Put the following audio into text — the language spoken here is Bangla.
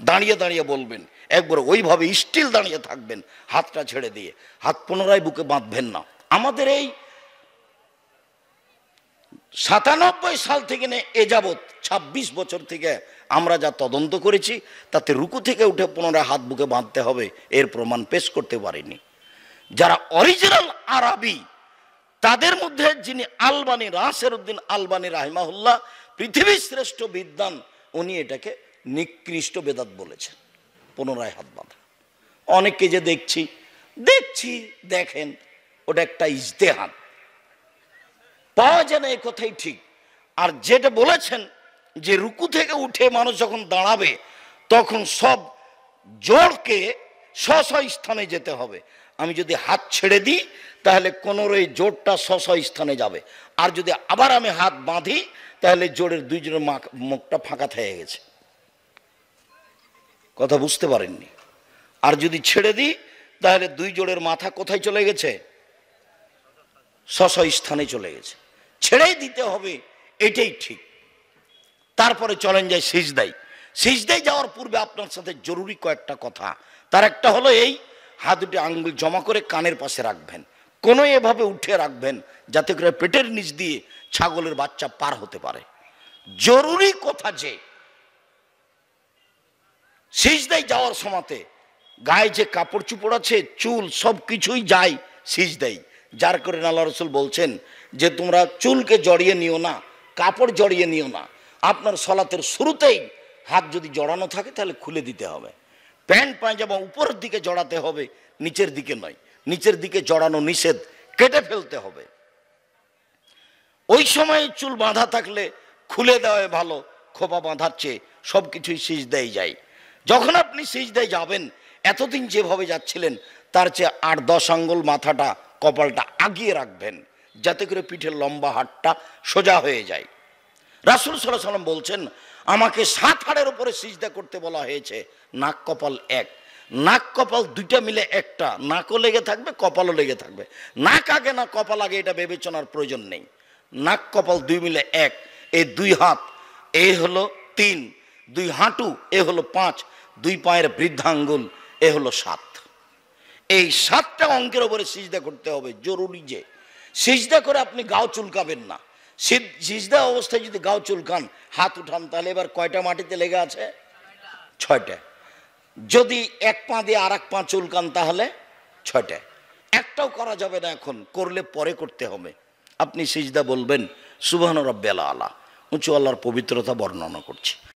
দাঁড়িয়ে দাঁড়িয়ে বলবেন, একবার ওইভাবে স্টিল দাঁড়িয়ে থাকবেন হাতটা ছেড়ে দিয়ে, হাত পুনরায় বুকে বাঁধবেন না। আমাদের এই 97 সাল থেকে এ যাবৎ 26 বছর থেকে আমরা যা তদন্ত করেছি তাতে রুকু থেকে উঠে পুনরায় হাত বুকে বাঁধতে হবে এর প্রমাণ পেশ করতে পারিনি। যারা অরিজিনাল আরবি তাদের মধ্যে যিনি আলবানী, নাসির উদ্দিন আলবানী রাহিমাহুল্লাহ, পৃথিবীর শ্রেষ্ঠ বিদ্বান, উনি এটাকে নিকৃষ্ট বেদাত বলেছেন পুনরায় হাত বাঁধা। অনেককে যে দেখেন ওটা একটা ইজতেহাদ, পাওয়া যায় না, এই কথাই ঠিক। আর যেটা বলেছেন যে রুকু থেকে উঠে মানুষ যখন দাঁড়াবে তখন সব জোরকে স্ব স্থানে যেতে হবে। আমি যদি হাত ছেড়ে দিই তাহলে কোনোর এই জোরটা স্ব স্থানে যাবে, আর যদি আবার আমি হাত বাঁধি তাহলে জোরের দুইজনের মুখটা ফাঁকা থেকে গেছে। কথা বুঝতে পারেননি? আর যদি ছেড়ে দিই তাহলে দুই জোড়ের মাথা কোথায় চলে গেছে? স্ব স্থানে চলে গেছে। ছেড়েই দিতে হবে, এটাই ঠিক। তারপরে চলেন যাই সিজদায়। সিজদায় যাওয়ার পূর্বে আপনার সাথে জরুরি কয়েকটা কথা। তার একটা হলো এই, হাত দুটি আঙ্গুল জমা করে কানের পাশে রাখবেন, কোনো এভাবে উঠে রাখবেন যাতে করে পেটের নিচ দিয়ে ছাগলের বাচ্চা পার হতে পারে। জরুরি কথা যে সিজদায় যাওয়ার সময়তে গায়ে যে কাপড় চুপড় আছে, চুল, সব কিছুই যায় সিজদায়। যার করে আল্লাহ রাসূল বলছেন যে তোমরা চুলকে জড়িয়ে নিও না, কাপড় জড়িয়ে নিও না। আপনার সলাতের শুরুতেই হাত যদি জড়ানো থাকে তাহলে খুলে দিতে হবে। প্যান্ট পায়জামা উপরের দিকে জড়াতে হবে, নিচের দিকে নয়। নিচের দিকে জড়ানো নিষেধ, কেটে ফেলতে হবে। ওই সময় চুল বাঁধা থাকলে খুলে দেওয়া ভালো, খোপা বাঁধার চেয়ে। সব কিছুই সিজদায় যায়। যখন আপনি সিজদায় যাবেন এতদিন যেভাবে যাচ্ছিলেন তার চেয়ে 8-10 আঙ্গুল মাথাটা, কপালটা আগিয়ে রাখবেন যাতে করে পিঠের লম্বা হাড়টা সোজা হয়ে যায়। রাসূল সাল্লাল্লাহু আলাইহি ওয়াসাল্লাম বলছেন আমাকে 7 হাড়ের উপরে সিজদা করতে বলা হয়েছে, নাক কপাল এক। নাক কপাল দুইটা মিলে একটা, নাকও লেগে থাকবে, কপালও লেগে থাকবে। নাক আগে না কপাল আগে এটা বিবেচনার প্রয়োজন নেই। নাক কপাল দুই মিলে এক। এই দুই হাত এ হলো 3, দুই হাঁটু এ হলো 5, দুই পায়ের বৃদ্ধাঙ্গুল এ হলো 7। এই 7টা অঙ্কের উপরে সিজদা করতে হবে। জরুরি যে সিজদা করে আপনি গাও চুলকাবেন না। সিজদা অবস্থায় যদি গাও চুলকান, হাত উঠান, তাহলে এবার কয়টা মাটিতে লেগে আছে? 6টা। যদি এক পা দিয়ে আর এক পা চুলকান তাহলে 6টা। একটাও করা যাবে না, এখন করলে পরে করতে হবে। আপনি সিজদা বলবেন সুবহান রাব্বিয়াল আলা, উঁচু আল্লাহর পবিত্রতা বর্ণনা করছি।